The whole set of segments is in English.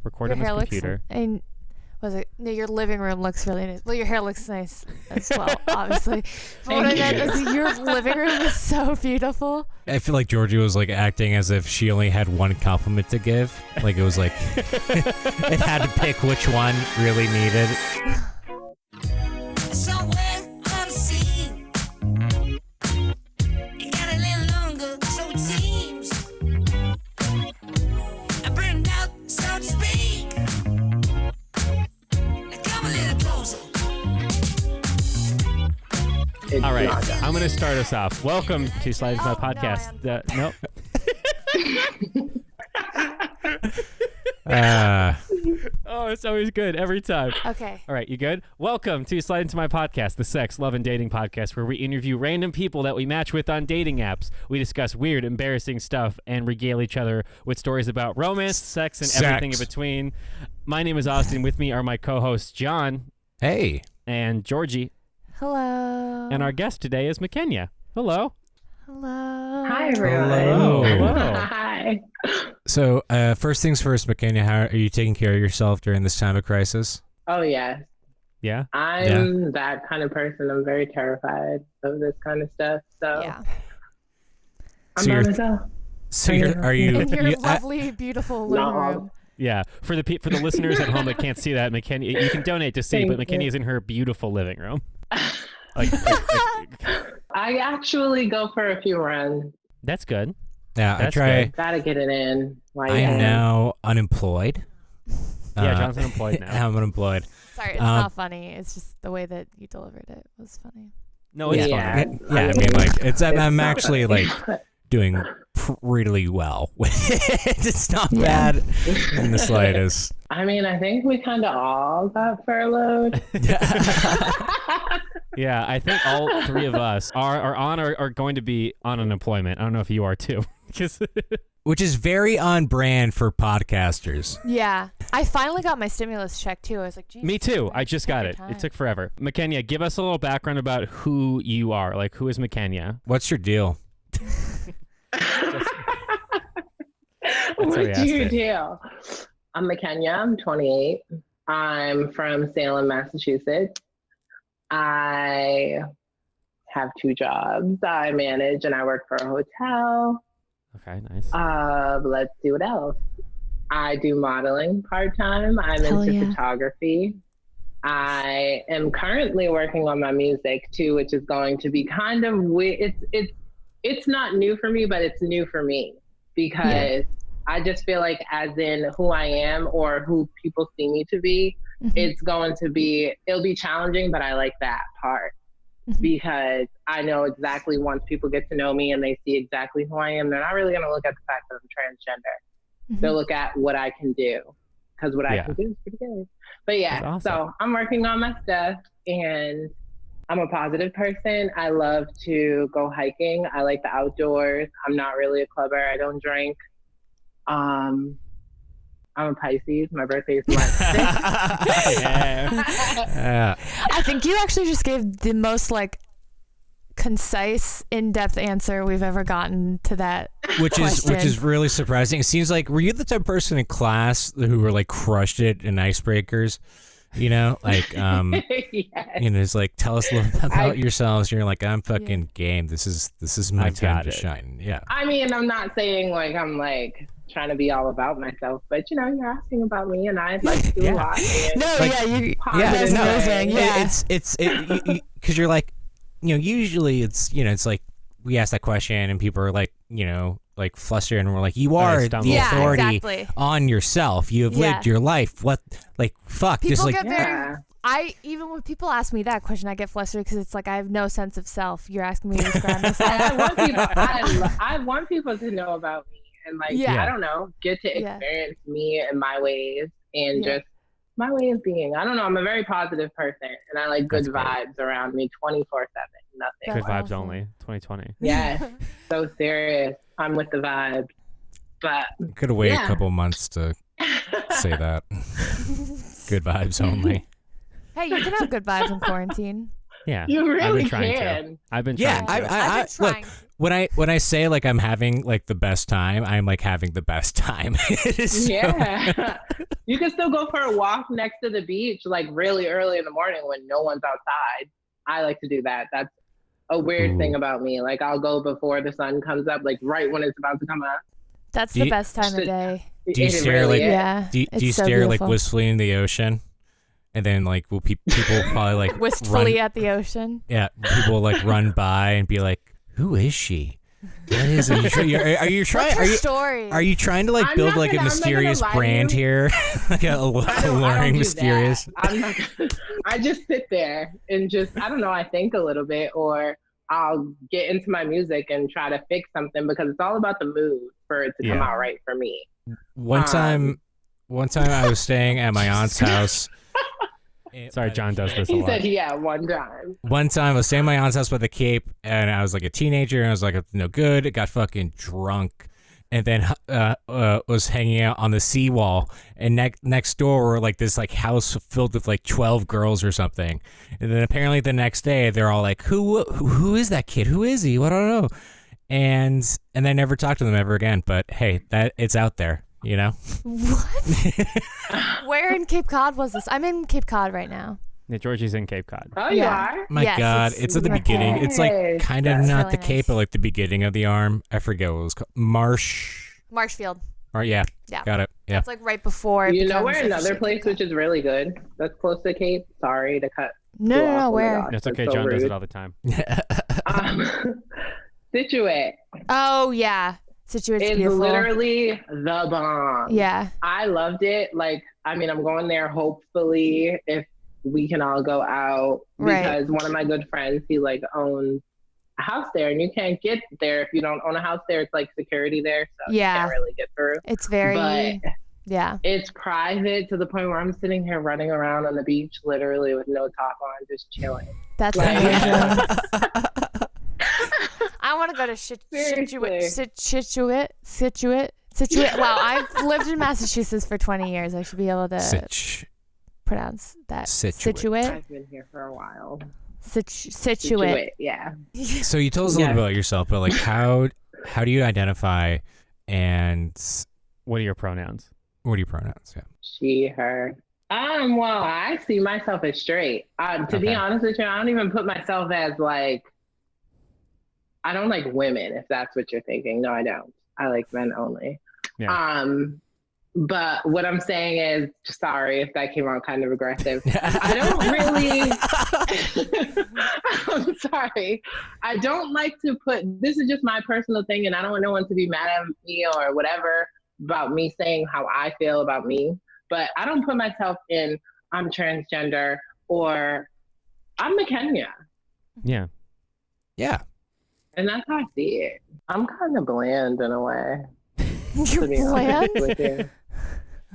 record Your on this hair computer. looks, was it? No, your living room looks really nice. Well, your hair looks nice as well, obviously. But what I meant is your living room is so beautiful. I feel like Georgie was like acting as if she only had one compliment to give. Like it was like it had to pick which one really needed. All right, I'm going to start us off. Welcome to Slide Into My Podcast. Nope. Oh, it's always good every time. Okay. All right, you good? Welcome to Slide Into My Podcast, the sex, love, and dating podcast where we interview random people that we match with on dating apps. We discuss weird, embarrassing stuff and regale each other with stories about romance, sex, and everything in between. My name is Austin. With me are my co-hosts John. Hey. And Georgie. Hello. And our guest today is Mikenya. Hello. Hello. Hi, everyone. Hello. Hi. So, first things first, Mikenya, how are you taking care of yourself during this time of crisis? Oh, yes. Yeah? I'm that kind of person. I'm very terrified of this kind of stuff. So, Yeah. I'm So by you're- myself. So, are you? In your you- lovely, beautiful living room. Yeah. For the listeners at home that can't see that, Mikenya, you can donate to see, but Mikenya is in her beautiful living room. Like, I actually go for a few runs. that's good. yeah, That's I try. good. Gotta get it in. While I you am can. now unemployed. Yeah, John's unemployed now. I'm unemployed. Sorry, it's not funny. It's just the way that you delivered it was funny. No, it's Yeah. fine. Yeah, I mean, like I'm actually like doing pretty well with it. It's not bad in the slightest. I mean, I think we kind of all got furloughed. Yeah, I think all three of us are going to be on unemployment. I don't know if you are too. Which is very on brand for podcasters. Yeah. I finally got my stimulus check, too. I was like, geez. Me too. I just got it. It took forever. Mikenya, give us a little background about who you are. Like, who is Mikenya? What's your deal? What's your deal? I'm Mikenya. I'm 28. I'm from Salem, Massachusetts. I have 2 jobs. I manage and I work for a hotel. Okay, nice. Let's see what else. I do modeling part-time. I'm into photography. I am currently working on my music too, which is going to be kind of weird. It's not new for me, but it's new for me because I just feel like as in who I am or who people see me to be, it'll be challenging, but I like that part because I know exactly once people get to know me and they see exactly who I am, they're not really going to look at the fact that I'm transgender. They'll look at what I can do because what I can do is pretty good. But yeah, awesome. So I'm working on my stuff and I'm a positive person. I love to go hiking. I like the outdoors. I'm not really a clubber. I don't drink. I'm a Pisces. My birthday is March 6th. Yeah. I think you actually just gave the most concise, in-depth answer we've ever gotten to that Which is really surprising. It seems like, were you the type of person in class who were like crushed it in icebreakers? You know, like you know, it's like, tell us a little bit about yourselves. You're like, I'm fucking game. This is my time to shine. Yeah. I mean, I'm not saying like I'm like trying to be all about myself, but you know, you're asking about me, and I'd like to do a lot. It's because you're like, you know, usually it's, you know, it's like we ask that question and people are like, you know, like flustered, and we're like, you are the authority on yourself. You have lived your life. What, like, fuck. People just like, get very, even when people ask me that question, I get flustered because it's like I have no sense of self. You're asking me to describe myself. I want people to know about me and like, I don't know, get to experience me and my ways and just my way of being. I don't know. I'm a very positive person and I like good vibes around me 24/7. Nothing. Good vibes only. 2020. Yes. So serious. I'm with the vibes. But could have waited a couple months to say that. Good vibes only. Hey, you can have good vibes in quarantine. Yeah, you really I've been trying can. to. I've been trying to. Look, when I say like I'm having like the best time, I'm like having the best time. It is so- Yeah. You can still go for a walk next to the beach, like really early in the morning when no one's outside. I like to do that. That's a weird thing about me. Like I'll go before the sun comes up, like right when it's about to come up. That's the best time of day. Do you stare like Yeah. do you so stare like beautiful. wistfully in the ocean? And then like will people probably like Wistfully run, at the ocean. yeah, people will like run by and be like, "Who is she? What is it? Are you trying? What's her story? Are you trying to like I'm build not like a gonna- I'm not gonna mysterious lie to brand you. here, like a I don't alluring, do mysterious? that. I'm not. I just sit there and just I don't know. I think a little bit, or I'll get into my music and try to fix something because it's all about the mood for it to come out right for me. One time I was staying at my aunt's house. Sorry, John does this a He lot. said, "Yeah, one time." One time I was staying at my aunt's house by the Cape, and I was like a teenager, and I was like, no good. I got fucking drunk, and then was hanging out on the seawall, and next door were like this like house filled with like 12 girls or something, and then apparently the next day they're all like, who is that kid? Who is he? What, I don't know, and I never talked to them ever again. But hey, that it's out there, you know. What? Where in Cape Cod was this? I'm in Cape Cod right now. Yeah, Georgie's in Cape Cod. Oh, you Yeah. are? My Yes, God, it's at the right beginning. there. It's like kind of That's not really the Cape, nice. but like the beginning of the arm. I forget what it was called. Marshfield. Or yeah, Yeah. got it. Yeah. That's like right before. It You know becomes where another officially place Cape Cod. which is really good? That's close to Cape. Sorry to cut. No, you no, off. no. Oh my Where? gosh, It's that's okay. so John does rude. it all the time. Situate. Oh yeah, Situate's It's beautiful. literally the bomb. Yeah. I loved it. Like, I mean, I'm going there hopefully if we can all go out Right. because one of my good friends, he like owns a house there and you can't get there if you don't own a house there. It's like security there. So Yeah. you can't really get through. It's very. But Yeah. it's private to the point where I'm sitting here running around on the beach literally with no top on, just chilling. That's Like- amazing. I want to go to Seriously. Situate. Wow, I've lived in Massachusetts for 20 years. I should be able to pronounce that. Situate. I've been here for a while. Situate. Yeah. So you told us a little bit about yourself, but like how do you identify and What are your pronouns? what are your pronouns? Yeah. She, her. Well, I see myself as straight. To be Okay. honest with you, I don't even put myself as like, I don't like women, if that's what you're thinking. No, I don't. I like men only. Yeah. But what I'm saying is, sorry if that came out kind of aggressive. I don't really, I'm sorry. I don't like to this is just my personal thing and I don't want no one to be mad at me or whatever about me saying how I feel about me. But I don't put myself in, I'm transgender or I'm Mikenya. Yeah. Yeah. And that's how I see it. I'm kind of bland in a way. You're To be honest bland? with you.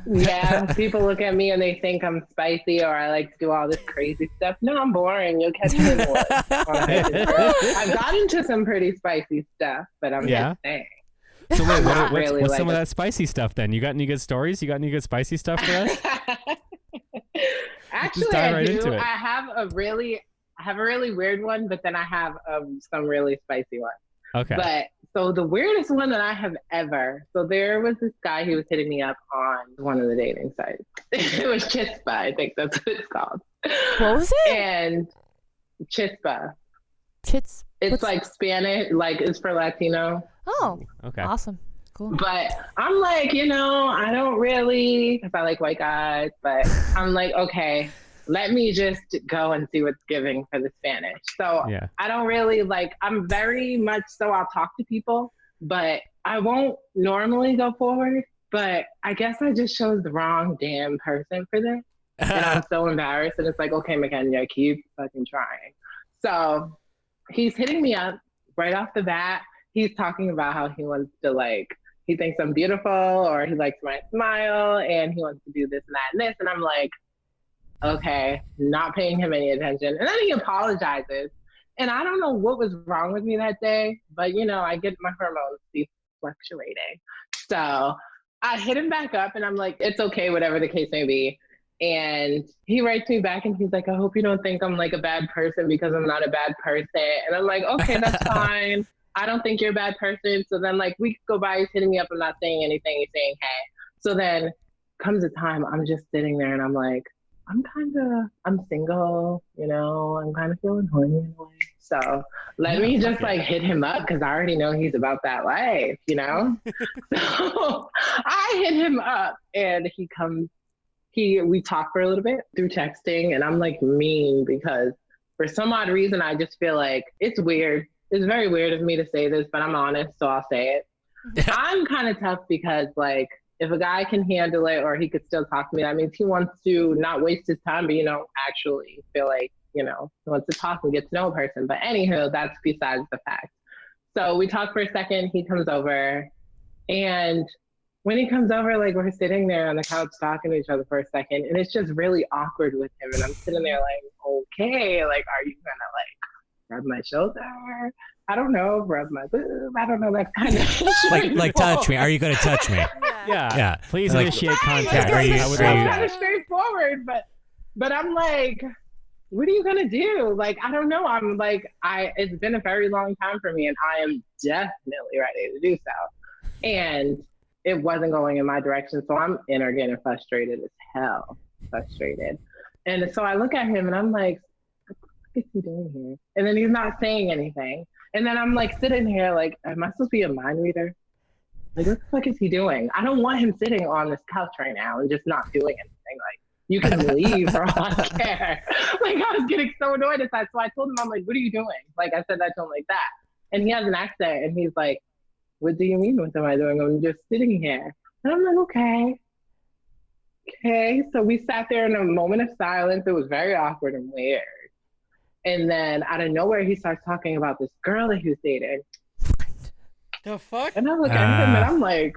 Yeah, people look at me and they think I'm spicy or I like to do all this crazy stuff. No, I'm boring. You'll catch me in the woods. I've got into some pretty spicy stuff, but I'm Yeah? just saying. So wait, Not what's really what's like some of a- that spicy stuff then? You got any good stories? You got any good spicy stuff for us? Actually, dive I right do. into it. I have a really weird one, but then I have some really spicy ones. Okay. But so the weirdest one that I have ever, so there was this guy, he was hitting me up on one of the dating sites. It was Chispa, I think that's what it's called. What was it? And Chispa. Chits. It's What's- like Spanish, like it's for Latino. Oh, Okay. awesome. Cool. But I'm like, I don't really, because I like white guys, but I'm like, okay, let me just go and see what's giving for the Spanish. So Yeah. I don't really I'm very much so I'll talk to people, but I won't normally go forward. But I guess I just chose the wrong damn person for this. And I'm so embarrassed. And it's like, okay, Mikenya, keep fucking trying. So he's hitting me up right off the bat. He's talking about how he wants to he thinks I'm beautiful or he likes my smile and he wants to do this and that and this. And I'm like, okay, not paying him any attention. And then he apologizes. And I don't know what was wrong with me that day, but I get my hormones be fluctuating. So I hit him back up and I'm like, it's okay, whatever the case may be. And he writes me back and he's like, I hope you don't think I'm like a bad person because I'm not a bad person. And I'm like, okay, that's fine. I don't think you're a bad person. So then like weeks go by, he's hitting me up. I'm not saying anything. He's saying, hey. So then comes a time I'm just sitting there and I'm like, I'm single, you know, I'm kind of feeling horny in a way. So let me just like hit him up because I already know he's about that life, you know? So I hit him up and he comes, we talk for a little bit through texting and I'm like mean because for some odd reason, I just feel like it's weird. It's very weird of me to say this, but I'm honest, so I'll say it. I'm kind of tough because like, if a guy can handle it or he could still talk to me, that means he wants to not waste his time, but, you know, actually feel like, you know, he wants to talk and get to know a person. But anywho, that's besides the fact. So we talk for a second, he comes over. And when he comes over, like we're sitting there on the couch talking to each other for a second. And it's just really awkward with him. And I'm sitting there like, okay, like, are you gonna like rub my shoulder? I don't know, rub my boob. I don't know, that kind of like touch me. Are you going to touch me? Yeah. Please like, initiate contact. It's kind of straightforward, but I'm like, what are you gonna do? Like, I don't know. I'm like, it's been a very long time for me, and I am definitely ready to do so. And it wasn't going in my direction, so I'm getting frustrated as hell. And so I look at him, and I'm like, what the fuck is he doing here? And then he's not saying anything. And then I'm like sitting here like, am I supposed to be a mind reader? Like, what the fuck is he doing? I don't want him sitting on this couch right now and just not doing anything. Like, you can leave for all I care. Like, I was getting so annoyed at that. So I told him, I'm like, what are you doing? Like, I said that to him like that. And he has an accent and he's like, what do you mean? What am I doing? I'm just sitting here. And I'm like, okay. So we sat there in a moment of silence. It was very awkward and weird. And then out of nowhere, he starts talking about this girl that he was dating. The fuck? And I look at him and I'm like,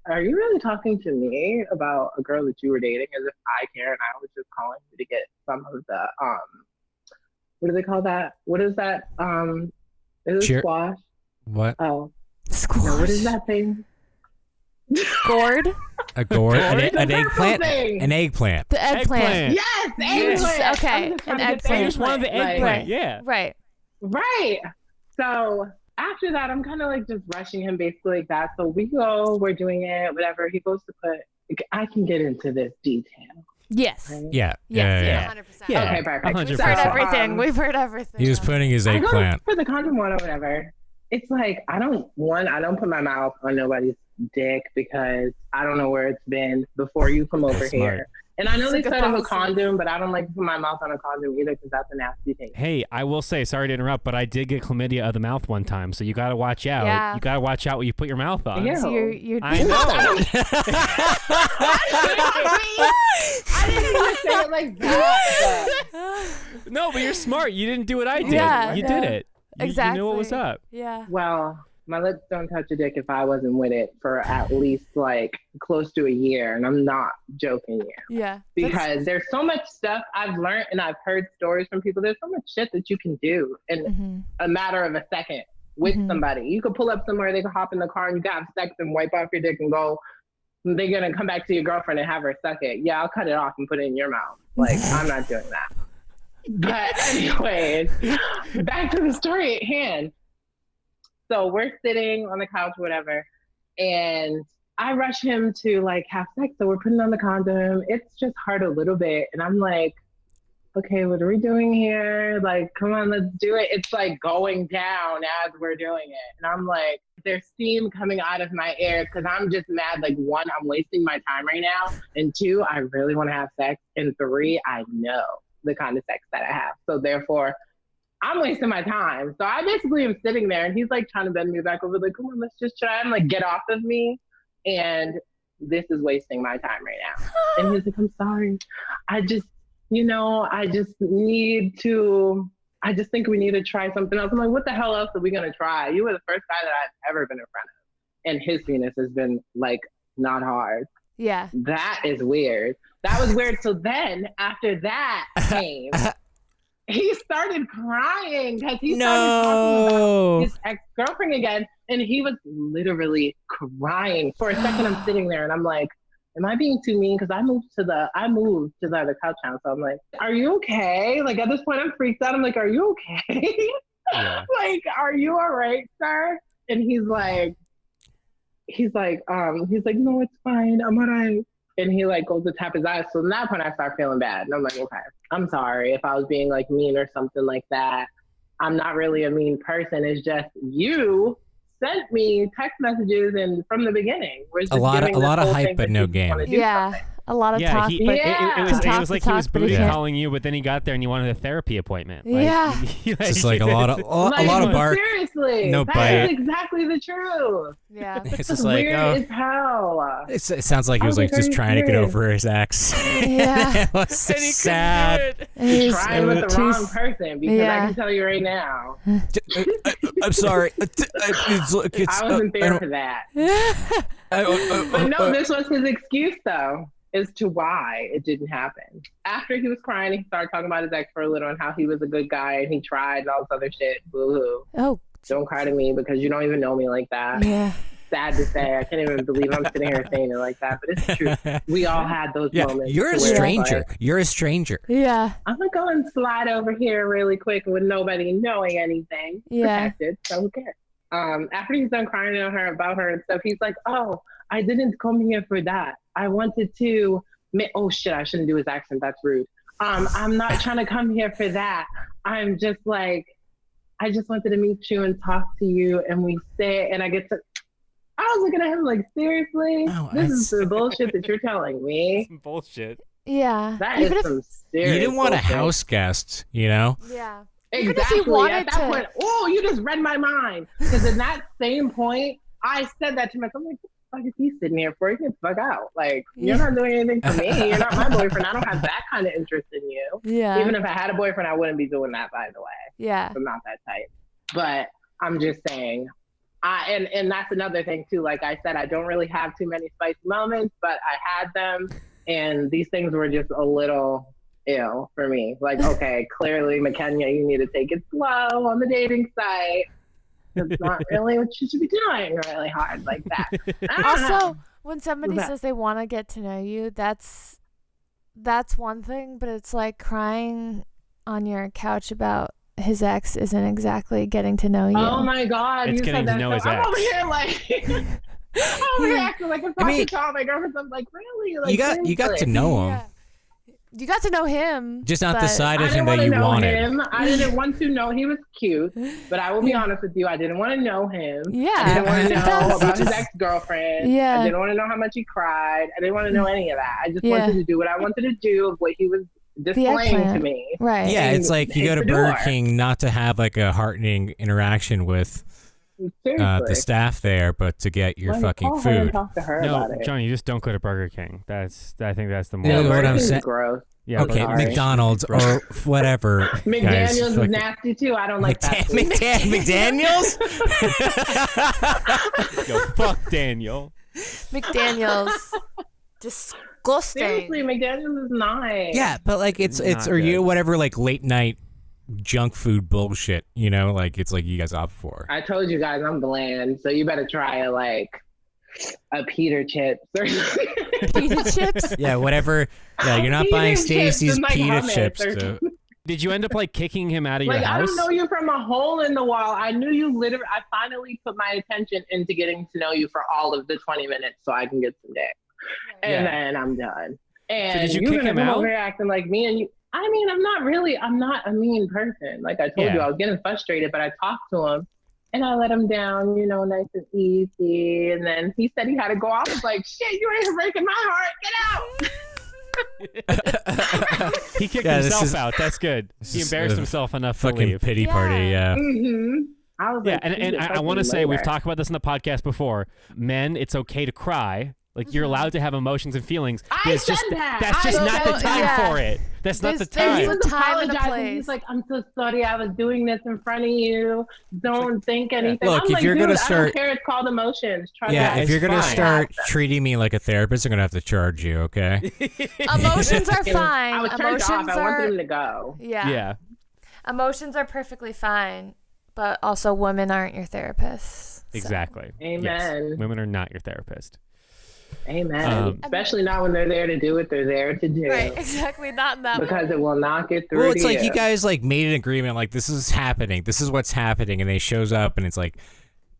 are you really talking to me about a girl that you were dating as if I care? And I was just calling you to get some of the, what do they call that? What is that? Is it squash? What? Oh. Squash. No, what is that thing? Gourd? A gourd? An eggplant? Thing. An eggplant. The eggplant. Yes, eggplant. Okay, an eggplant. You just wanted the eggplant, Right. Right. So after that, I'm kind of like just rushing him basically like that. So we're doing it, whatever. He goes to I can get into this detail. Yes. Right? Yeah. 100%. Yeah. Okay, perfect. 100%. We've heard everything. We've heard everything. He was putting his eggplant. For the condom one or whatever. It's like, I don't put my mouth on nobody's dick because I don't know where it's been before you come over here. And I know they said of a condom, but I don't like to put my mouth on a condom either because that's a nasty thing. Hey, I will say, sorry to interrupt, but I did get chlamydia of the mouth one time, so you got to watch out. Yeah. You got to watch out what you put your mouth on. Yeah. So you're I know. I didn't even say it like that. No, but you're smart. You didn't do what I did. Yeah, you yeah. did it. Exactly. You knew what was up. Yeah. Well, my lips don't touch a dick if I wasn't with it for at least like close to a year. And I'm not joking here. Yeah. Because there's so much stuff I've learned and I've heard stories from people. There's so much shit that you can do in a matter of a second with somebody. You could pull up somewhere, they could hop in the car and you can have sex and wipe off your dick and go, they're going to come back to your girlfriend and have her suck it. Yeah, I'll cut it off and put it in your mouth. Like, I'm not doing that. But anyways, back to the story at hand. So we're sitting on the couch, whatever, and I rush him to like have sex. So we're putting on the condom. It's just hard a little bit. And I'm like, okay, what are we doing here? Like, come on, let's do it. It's like going down as we're doing it. And I'm like, there's steam coming out of my ears because I'm just mad. Like, one, I'm wasting my time right now. And two, I really want to have sex. And three, I know the kind of sex that I have. So therefore, I'm wasting my time. So I basically am sitting there and he's like trying to bend me back over, like, come on, let's just try. I'm like, get off of me. And this is wasting my time right now. And he's like, I'm sorry. I just think we need to try something else. I'm like, what the hell else are we going to try? You were the first guy that I've ever been in front of. And his penis has been like, not hard. Yeah. That is weird. That was weird. So then after that came, he started crying because he started talking about his ex-girlfriend again. And he was literally crying. For a second, I'm sitting there and I'm like, am I being too mean? Because I moved to the other couch now. So I'm like, are you okay? Like at this point, I'm freaked out. I'm like, are you okay? Yeah. Like, are you all right, sir? And he's like, no, it's fine. I'm all right. And he like goes to tap his eyes. So at that point I start feeling bad. And I'm like, okay, I'm sorry if I was being like mean or something like that. I'm not really a mean person. It's just you sent me text messages and from the beginning. A lot of hype but no game. Yeah. A lot of talk. It was like he was booty calling you, but then he got there and you wanted a therapy appointment. Like, yeah. Just like a lot of bark. Seriously, no that bite. is exactly the truth. Yeah. It's just like, weird as hell. It sounds like he was like just trying to get over his ex. Yeah. It was so sad. He's trying with the wrong person because I can tell you right now. I'm sorry. I wasn't there for that. But no, this was his excuse though, as to why it didn't happen. After he was crying, he started talking about his ex for a little and how he was a good guy and he tried and all this other shit. Boo-hoo. Oh. Don't cry to me because you don't even know me like that. Yeah. Sad to say. I can't even believe I'm sitting here saying it like that, but it's true. We all had those moments. You're a stranger. You're a stranger. Yeah. I'm going to go and slide over here really quick with nobody knowing anything. Yeah. Protected, so who cares? After he's done crying about her and stuff, he's like, oh, I didn't come here for that. I wanted to, oh shit, I shouldn't do his accent. That's rude. I'm not trying to come here for that. I'm just like, I just wanted to meet you and talk to you and we sit and I was looking at him like, seriously? This is the bullshit that you're telling me? Some bullshit. Yeah. That is some serious You didn't want bullshit. a house guest, you know? Yeah. Exactly. Even if he wanted at that point, oh, you just read my mind. Because in that same point, I said that to myself. I'm like, what the fuck is he sitting here for? You can fuck out. Like, you're not doing anything for me. You're not my boyfriend. I don't have that kind of interest in you. Yeah. Even if I had a boyfriend, I wouldn't be doing that, by the way. Yeah. I'm not that type. But I'm just saying, and that's another thing too. Like I said, I don't really have too many spicy moments, but I had them. And these things were just a little ill for me. Like, okay, clearly, Mikenya, you need to take it slow on the dating site. It's not really what you should be doing really hard like that. Also, when somebody says they want to get to know you, that's one thing, but it's like crying on your couch about his ex isn't exactly getting to know you. Oh my God. It's you getting said to that know his I'm ex. over here like... I'm reacting like I'm talking to my girlfriend. I'm like, really? Like, you got to know him. Yeah. You got to know him. Just not the side of I him didn't that you know wanted. him. I didn't want to know. He was cute, but I will be honest with you. I didn't want to know him. Yeah. I didn't want to know Sometimes about his ex-girlfriend. Yeah. I didn't want to know how much he cried. I didn't want to know any of that. I just wanted to do what I wanted to do of what he was displaying to me. Right. Yeah, And it's like you go to Burger King not to have like a heartening interaction with the staff there, but to get your fucking food. Talk to her No, about it. Johnny, you just don't go to Burger King. I think that's the more. Yeah, what Burger I'm King's saying. gross. Yeah, Okay, sorry. McDonald's or whatever. McDaniel's guys, is nasty too. I don't like that. food. McDaniel's? Yo, fuck Daniel. McDaniel's. Disgusting. Seriously, McDaniel's is nice. Yeah, but like it's Not or you good. whatever like late night junk food bullshit, you know, like it's like you guys opt for. I told you guys I'm bland, so you better try a Peter chips or Pita chips? Yeah, whatever. Yeah, you're not buying Pita chips Stacy's and, like, pita hummus chips. or Did you end up like kicking him out of your like I house? don't know you from a hole in the wall. I knew you literally. I finally put my attention into getting to know you for all of the 20 minutes so I can get some dick, and then I'm done. And So did you you're kick gonna him come out? over here acting like me and you. I mean, I'm not a mean person. Like I told you, I was getting frustrated, but I talked to him and I let him down, you know, nice and easy. And then he said he had to go off. I was like, shit, you ain't breaking my heart. Get out. He kicked Yeah, himself out. That's good. He is embarrassed a himself enough to Fucking leave. pity party, yeah. Mm-hmm. I was Yeah, like, and I want to say we've talked about this in the podcast before. Men, it's okay to cry. Like you're allowed to have emotions and feelings. I said that. That's just I not the said time that. for it. That's not the There's He time. was time and a apologizing. place. He's like, I'm so sorry I was doing this in front of you. Don't think anything. Look, I'm if like, you're dude, gonna I start- don't care. It's called emotions. Try Yeah, that. if you're gonna fine. start treating me like a therapist, I'm gonna have to charge you, okay? Emotions are And fine. I was turned off. Emotions I wanted are him to go. Yeah. Emotions are perfectly fine, but also women aren't your therapists. So. Exactly. Amen. Yes. Women are not your therapist. Amen. Especially not when they're there to do what they're there to do. Right, exactly. Not in that because moment. it will not get through. Well, it's to like you guys like made an agreement, like this is happening, this is what's happening, and they shows up, and it's like,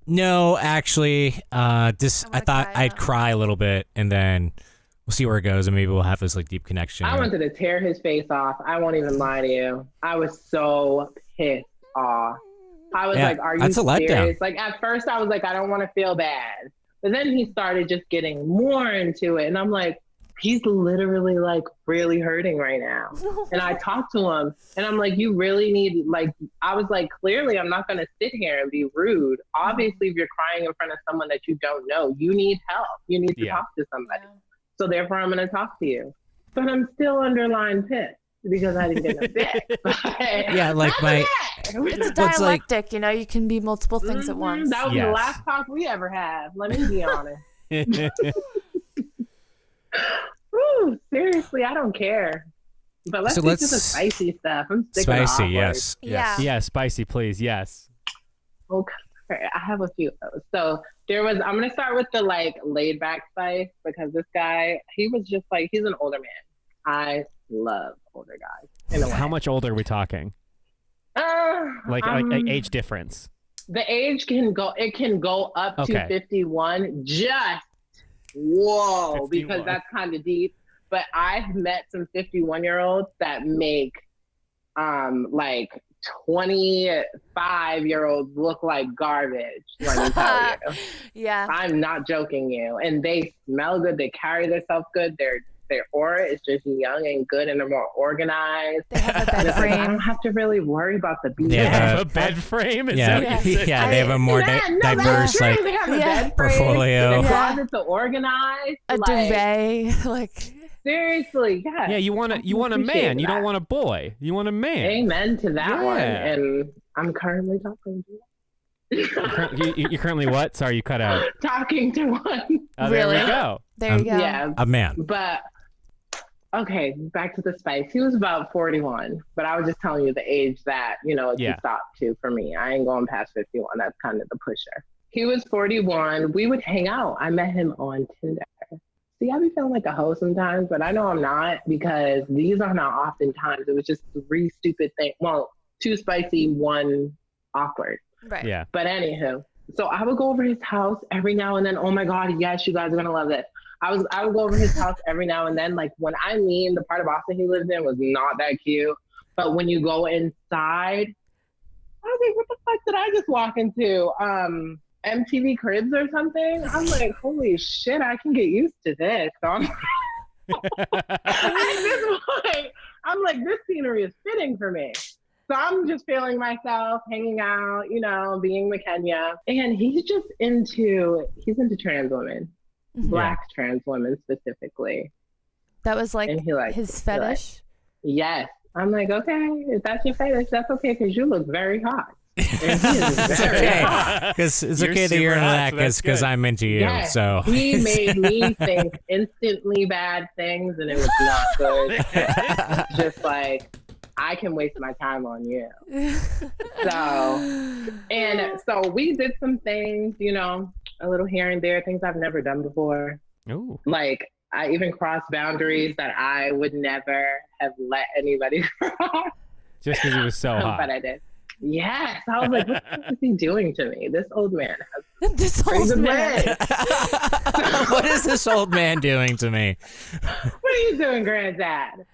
no, actually, this I thought I'd cry a little bit, and then we'll see where it goes, and maybe we'll have this like deep connection. I wanted to tear his face off. I won't even lie to you. I was so pissed off. I was like, "Are you that's a serious?" letdown. Like at first, I was like, "I don't want to feel bad," but then he started just getting more into it, and I'm like, "He's literally like really hurting right now." And I talked to him, and I'm like, "You really need like." I was like, "Clearly, I'm not going to sit here and be rude. Obviously, if you're crying in front of someone that you don't know, you need help. You need to talk to somebody. So therefore, I'm going to talk to you." But I'm still underlying pissed because I didn't get no dick. Yeah, like my. It's a dialectic, you know. You can be multiple things at once. That was the last talk we ever had. Let me be honest. Ooh, seriously, I don't care. But let's get to the spicy stuff. I'm sick of spicy. the Yes. Yeah, spicy, please. Yes. Okay, I have a few of those. So there was. I'm gonna start with the like laid back spice because this guy, he was just like, he's an older man. I love older guys. In a way. How much older are we talking? Like age difference. The age can go. It can go up to 51. Just whoa, 51. Because that's kind of deep. But I've met some 51-year-olds that make like 25-year-olds look like garbage. Let me tell you. Yeah. I'm not joking you. And they smell good. They carry themselves good. Their aura is just young and good, and they're more organized. They have a bed frame. I don't have to really worry about the beat. They have a bed frame? Is that what you said? Yeah, they have a more diverse like they have a bed frame. portfolio. The closets are organized. A duvet, like seriously, yeah. Yeah, you want a man. You don't want a boy. You want a man. Amen to that one. And I'm currently talking to You're currently what? Sorry, you cut out. Talking to one. Oh, there we go. There you go. Yeah, a man. But okay, back to the spice. He was about 41, but I was just telling you the age that, you know, it stopped to for me. I ain't going past 51. That's kind of the pusher. He was 41. We would hang out. I met him on Tinder. See, I be feeling like a hoe sometimes, but I know I'm not because these are not often times. It was just 3 stupid things. Well, 2 spicy, 1 awkward. Right. Yeah. But anywho, so I would go over his house every now and then. Oh my God, yes, you guys are gonna love this. I would go over his house every now and then. Like when I mean the part of Boston he lived in was not that cute. But when you go inside, I was like, what the fuck did I just walk into? MTV Cribs or something? I'm like, holy shit, I can get used to this. So I'm at this point, I'm like, this scenery is fitting for me. So I'm just feeling myself, hanging out, you know, being Mikenya. And he's into trans women, Black trans women specifically. That was like his fetish? Yes. I'm like, okay, if that's your fetish, that's okay, because you look very hot. And he is very hot. Because it's okay to hear that because I'm into you. Yes, so he made me think instantly bad things, and it was not good. Just like, I can waste my time on you. So we did some things, you know, a little here and there, things I've never done before. Ooh. Like I even crossed boundaries that I would never have let anybody cross. Just because he was so hot. But I did. Yes. I was like, what is he doing to me? This old man has this old man. What is this old man doing to me? What are you doing, Grandad?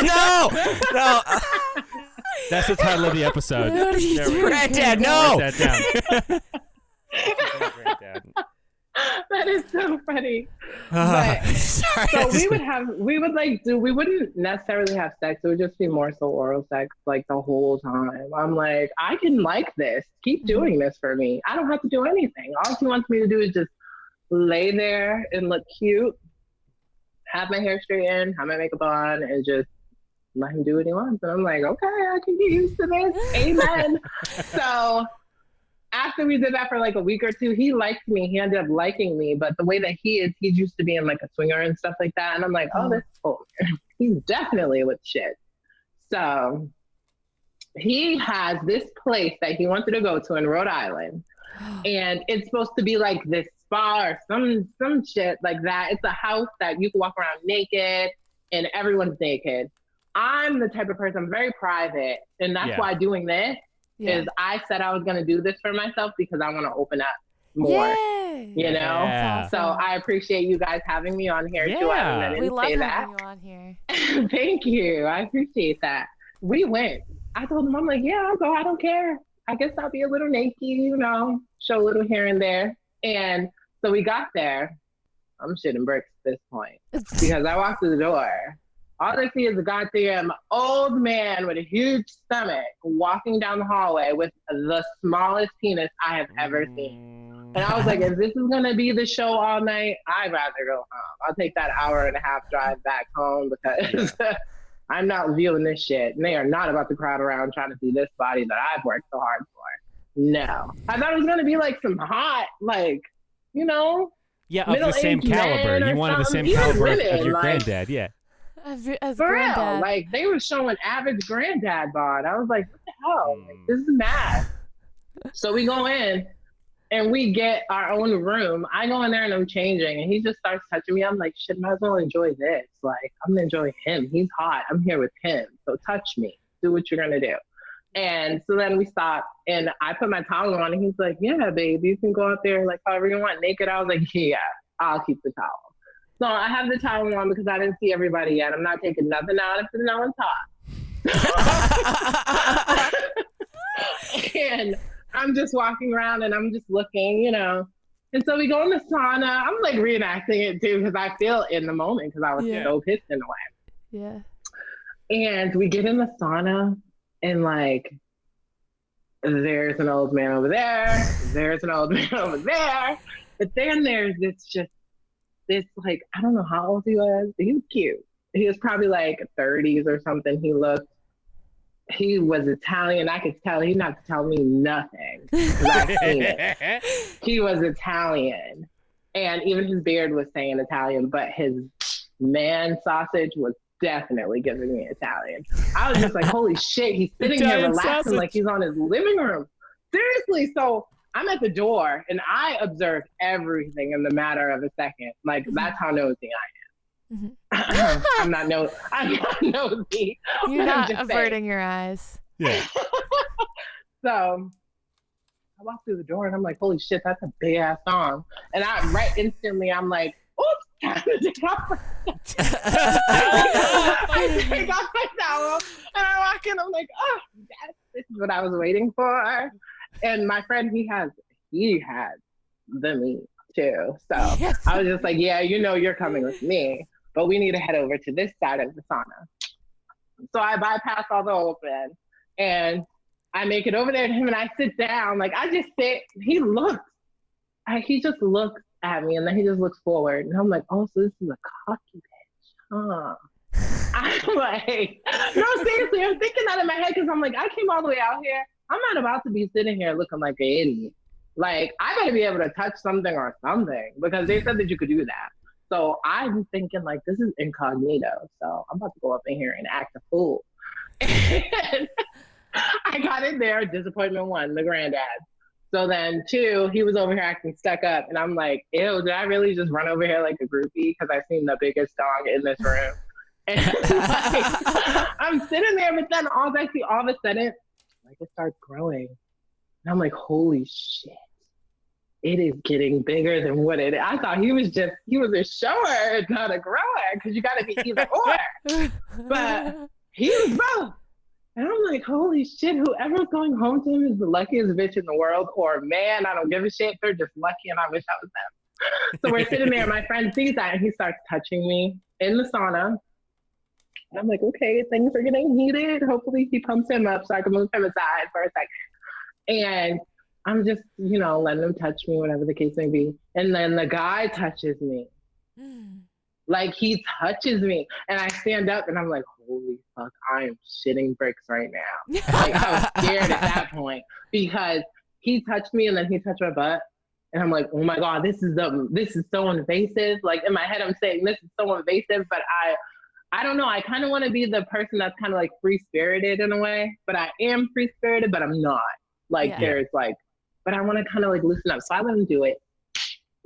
No. That's the title of the episode. What are you doing? Granddad, no. Write that down. That is so funny. Sorry. So we wouldn't necessarily have sex. It would just be more so oral sex like the whole time. I'm like, I can like this. Keep doing this for me. I don't have to do anything. All he wants me to do is just lay there and look cute, have my hair straightened, have my makeup on, and just let him do what he wants. And I'm like, okay, I can get used to this. Amen. So after we did that for like a week or two, he liked me. He ended up liking me. But the way that he is, he's used to being like a swinger and stuff like that. And I'm like, oh, this cool. He's definitely with shit. So he has this place that he wanted to go to in Rhode Island. And it's supposed to be like this spa or some shit like that. It's a house that you can walk around naked and everyone's naked. I'm the type of person, I'm very private, and that's why doing this is I said I was going to do this for myself because I want to open up more. Yay. You know? Yeah. So I appreciate you guys having me on here too. I didn't We love say having that. you on here. Thank you. I appreciate that. We went. I told him, I'm like, yeah, I'll go. I don't care. I guess I'll be a little naked, you know, show a little here and there. And so we got there. I'm shitting bricks at this point because I walked through the door. All I see is a goddamn old man with a huge stomach walking down the hallway with the smallest penis I have ever seen. And I was like, if this is going to be the show all night, I'd rather go home. I'll take that hour and a half drive back home because I'm not viewing this shit. And they are not about to crowd around trying to see this body that I've worked so hard for. No. I thought it was going to be like some hot, like, you know, of the same caliber. You wanted the same caliber of your granddad, As for Grandad. real, like they were showing average granddad bod. I was like, what the hell? Like, this is mad. So we go in and we get our own room. I go in there and I'm changing and he just starts touching me. I'm like, shit, might as well enjoy this. Like, I'm gonna enjoy him. He's hot. I'm here with him. So touch me. Do what you're gonna do. And so then we stop and I put my towel on and he's like, yeah, babe, you can go out there like however you want naked. I was like, yeah, I'll keep the towel. So I have the towel on because I didn't see everybody yet. I'm not taking nothing out until no one's hot. And I'm just walking around and I'm just looking, you know. And so we go in the sauna. I'm like reenacting it too because I feel in the moment because I was so pissed in a way. Yeah. And we get in the sauna and like, there's an old man over there. There's an old man over there. But then there's this like, I don't know how old he was, but he was cute. He was probably like 30s or something. He was Italian. I could tell. He didn't have to tell me nothing because I've seen it. He was Italian. And even his beard was saying Italian, but his man sausage was definitely giving me Italian. I was just like, holy shit, he's sitting here relaxing like he's on his living room. Seriously. So I'm at the door and I observed everything in the matter of a second. Like that's how nosy I am. I'm not nosy. You're not averting your eyes. Yeah. So I walk through the door and I'm like, holy shit, that's a big ass song. And instantly I'm like, oops, time to take off I take off my towel and I walk in, I'm like, oh, yes, this is what I was waiting for. And my friend, he had the meat too. So I was just like, yeah, you know, you're coming with me, but we need to head over to this side of the sauna. So I bypass all the open and I make it over there to him and I sit down. Like I just sit, he just looks at me and then he just looks forward. And I'm like, oh, so this is a cocky bitch, huh? I'm like, no, seriously, I'm thinking that in my head because I'm like, I came all the way out here. I'm not about to be sitting here looking like an idiot. Like, I better be able to touch something or something because they said that you could do that. So I'm thinking, like, this is incognito. So I'm about to go up in here and act a fool. And I got in there, disappointment one, the granddad. So then two, he was over here acting stuck up. And I'm like, ew, did I really just run over here like a groupie? Because I've seen the biggest dog in this room. And like, I'm sitting there, but then all I see all of a sudden, like it starts growing. And I'm like, holy shit. It is getting bigger than what it is. I thought he was a shower, not a grower, because you got to be either or. But he was both. And I'm like, holy shit, whoever's going home to him is the luckiest bitch in the world. Or man, I don't give a shit. They're just lucky and I wish I was them. So we're sitting there. My friend sees that and he starts touching me in the sauna. And I'm like, okay, things are getting heated. Hopefully he pumps him up so I can move him aside for a second. And I'm just, letting him touch me, whatever the case may be. And then the guy touches me. Like he touches me. And I stand up and I'm like, holy fuck, I am shitting bricks right now. Like I was scared at that point because he touched me and then he touched my butt. And I'm like, oh my God, this is so invasive. Like in my head, I'm saying this is so invasive, but I don't know. I kind of want to be the person that's kind of like free-spirited in a way, but I am free-spirited, but I'm not. Like there's like, but I want to kind of like loosen up. So I let him do it.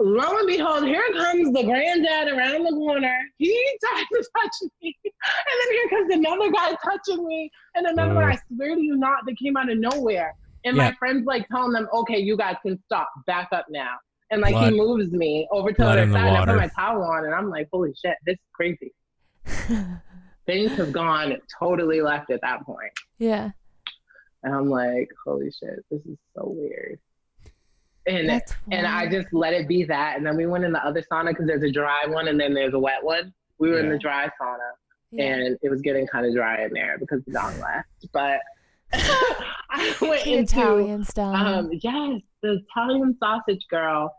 lo and behold, here comes the granddad around the corner. He tries to touch me. And then here comes another guy touching me. And another one, I swear to you not, that came out of nowhere. And my friend's like telling them, okay, you guys can stop. Back up now. And like he moves me over to the other side. And I put my towel on and I'm like, holy shit, this is crazy. Things have gone totally left at that point. Yeah. And I'm like, holy shit, this is so weird. And I just let it be that. And then we went in the other sauna because there's a dry one and then there's a wet one. We were in the dry sauna and it was getting kind of dry in there because the dog left. But I went the into Italian style. Yes, the Italian sausage girl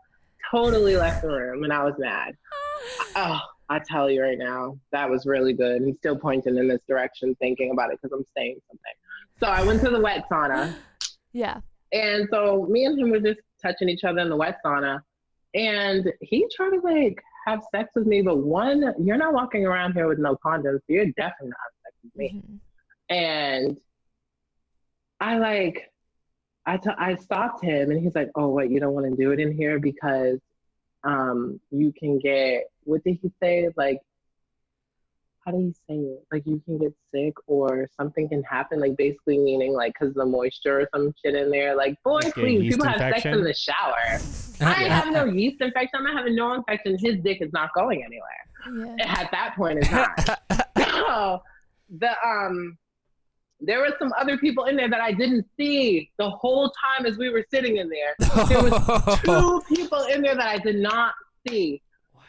totally left the room and I was mad. Oh, I tell you right now, that was really good. He's still pointing in this direction, thinking about it because I'm saying something. So I went to the wet sauna. Yeah. And so me and him were just touching each other in the wet sauna. And he tried to like have sex with me, but one, you're not walking around here with no condoms. So you're definitely not having sex with me. Mm-hmm. And I stopped him and he's like, oh, what, you don't want to do it in here because you can get, what did he say? Like, how do you say it? Like you can get sick or something can happen, like basically meaning like because the moisture or some shit in there. Like, boy, please, people have sex in the shower. I ain't having no yeast infection. I'm not having no infection. His dick is not going anywhere. Yeah. At that point, it's not. So there were some other people in there that I didn't see the whole time as we were sitting in there. There was 2 people in there that I did not see,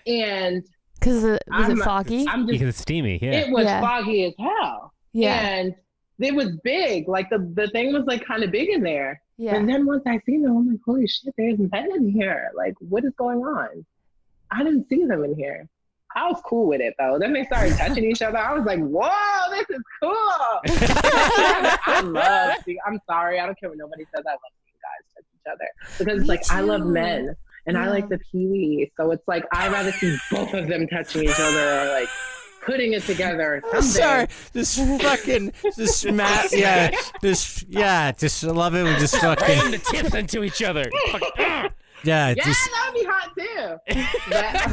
and. Because was it foggy? Because it's steamy, yeah. It was foggy as hell. Yeah. And it was big. Like the thing was like kind of big in there. Yeah. And then once I seen them, I'm like, holy shit, there's men in here. Like, what is going on? I didn't see them in here. I was cool with it though. Then they started touching each other. I was like, whoa, this is cool. I'm sorry. I don't care what nobody says. I love seeing guys touch each other. Because it's like, I love men. And I like the Pee-wee. So it's like, I'd rather see both of them touching each other or like putting it together or something. Sorry, just fucking, just smash, just love it. We just fucking. Ram the tips into each other. Yeah, just, that would be hot too.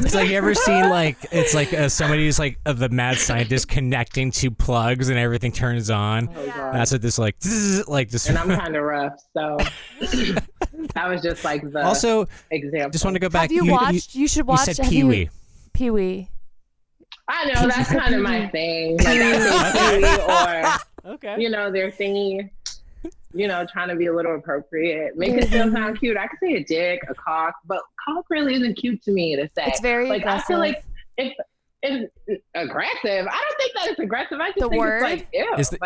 It's like, you ever seen like, it's like somebody who's like the mad scientist connecting 2 plugs and everything turns on. Oh, that's what this like this. And I'm kind of rough, so that was just like the also example. Just want to go back. Have you watched? You should watch. You said Pee-wee. Pee-wee. I know that's kind of my thing. Like I say Pee-wee or okay. You know, their thingy. You know, trying to be a little appropriate, make it still sound cute. I could say a dick, a cock, but cock really isn't cute to me to say. It's very like aggressive. I feel like it's aggressive. I don't think that it's aggressive. I just think it's like ew. It's the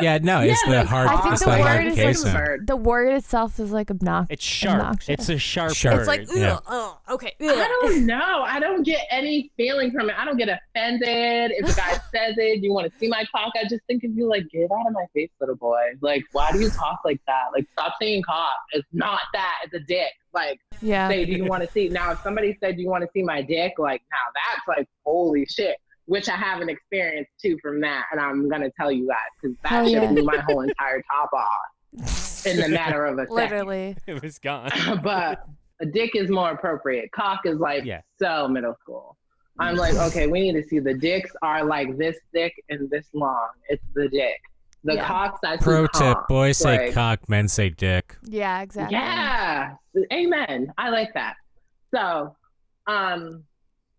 hard. I think it's the word is like the word itself is like obnoxious. It's sharp. Obnoxious. It's a sharp word. It's like okay. I don't know. I don't get any feeling from it. I don't get offended if a guy says it. You want to see my cock? I just think of you like, get out of my face, little boy. Like, why do you talk like that? Like, stop saying cock. It's not that. It's a dick. Like, say, do you want to see? Now, if somebody said, do you want to see my dick? Like, now that's like, holy shit. Which I have an experience too from that, and I'm gonna tell you guys because that shit blew my whole entire top off in the matter of a second. Literally, it was gone. But a dick is more appropriate. Cock is like so middle school. I'm like, okay, we need to see the dicks are like this thick and this long. It's the dick. The cocks I see. Pro tip: boys say cock, men say dick. Yeah, exactly. Yeah, amen. I like that. So,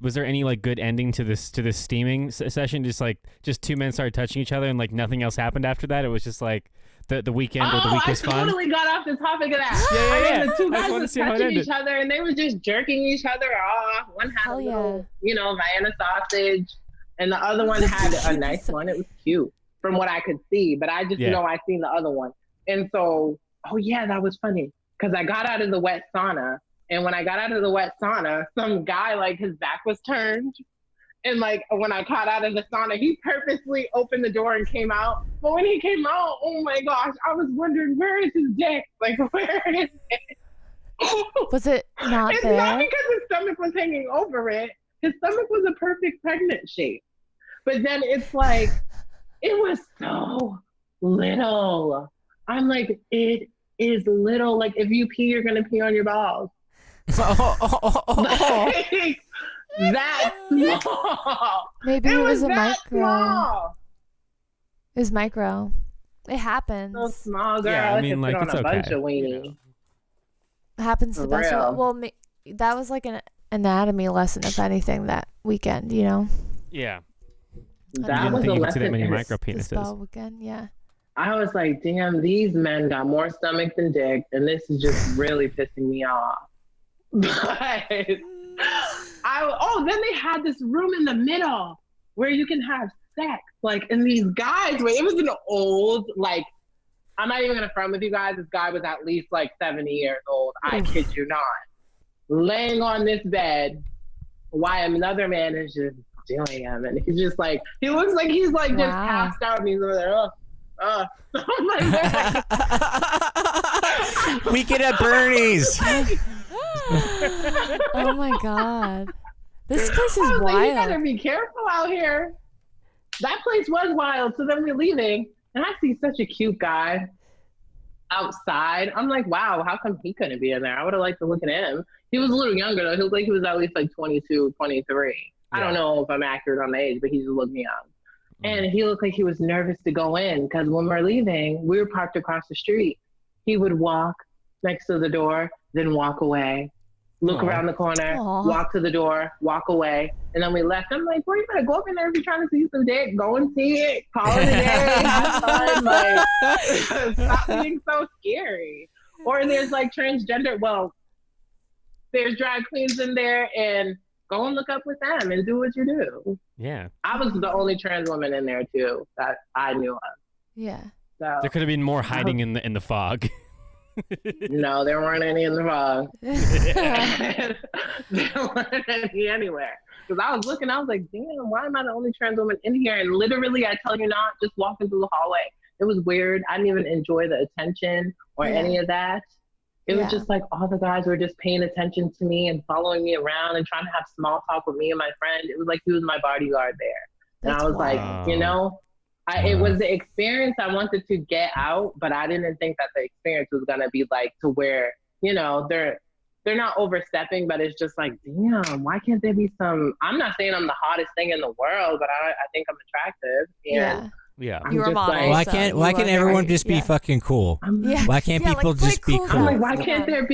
was there any like good ending to this steaming session? Just 2 men started touching each other and like nothing else happened after that. It was just like the weekend or the week was fun. I totally got off the topic of that. Yeah. The 2 guys were touching each other and they were just jerking each other off. One had a little, Vienna sausage, and the other one had a nice one. It was cute from what I could see, but I just know I seen the other one. And so, that was funny because I got out of the wet sauna. And when I got out of the wet sauna, some guy, like, his back was turned. And, like, when I got out of the sauna, he purposely opened the door and came out. But when he came out, oh, my gosh, I was wondering, where is his dick? Like, where is it? Was it not it's there? It's not because his stomach was hanging over it. His stomach was a perfect pregnant shape. But then it's like, it was so little. I'm like, it is little. Like, if you pee, you're going to pee on your balls. Like, that small. Maybe it was a that micro. small. It was micro. It happens. So small, girl. Yeah, I I mean, could like, put on it's a bunch okay. of weenies. It happens to For the best of real. us. Well, that was like an anatomy lesson, if anything, that weekend, you know? Yeah. I That didn't was think a you could see that lesson. many in- micro The penises. spell weekend, yeah. I was like, damn, these men got more stomach than dick, and this is just really pissing me off. But then they had this room in the middle where you can have sex. Like, and these guys, it was an old, like, I'm not even gonna front with you guys. This guy was at least like 70 years old. I kid you not. Laying on this bed while another man is just doing him. And he's just like, he looks like he's like just passed out and he's over there, I'm like, Weekend at Bernie's. Oh my God. This place I is was like, you better wild. be careful out here. That place was wild. So then we're leaving, and I see such a cute guy outside. I'm like, wow, how come he couldn't be in there? I would have liked to look at him. He was a little younger, though. He looked like he was at least like 22, 23. I don't know if I'm accurate on the age, but he just looked young. And he looked like he was nervous to go in because when we're leaving, we were parked across the street. He would walk next to the door, then walk away. Look around the corner, walk to the door, walk away. And then we left. I'm like, well, you better go up in there if you're trying to see some dick. Go and see it. Call it a day. Have fun. Like, stop being so scary. Or there's like transgender, there's drag queens in there, and go and look up with them and do what you do. Yeah. I was the only trans woman in there too that I knew of. Yeah. So There could have been more hiding in the fog. no, there weren't any in the fog. There weren't any anywhere. Because I was looking, I was like, damn, why am I the only trans woman in here? And literally, I tell you not, just walking through the hallway. It was weird. I didn't even enjoy the attention or any of that. It was just like all the guys were just paying attention to me and following me around and trying to have small talk with me and my friend. It was like he was my bodyguard there. And I was like, you know, it was the experience I wanted to get out, but I didn't think that the experience was going to be like to where, you know, they're not overstepping, but it's just like, damn, why can't there be some, I'm not saying I'm the hottest thing in the world, but I think I'm attractive. And Yeah. You're a model. Like, Why can't everyone just be fucking cool? Why can't people like, just be cool cool? I'm like, why can't there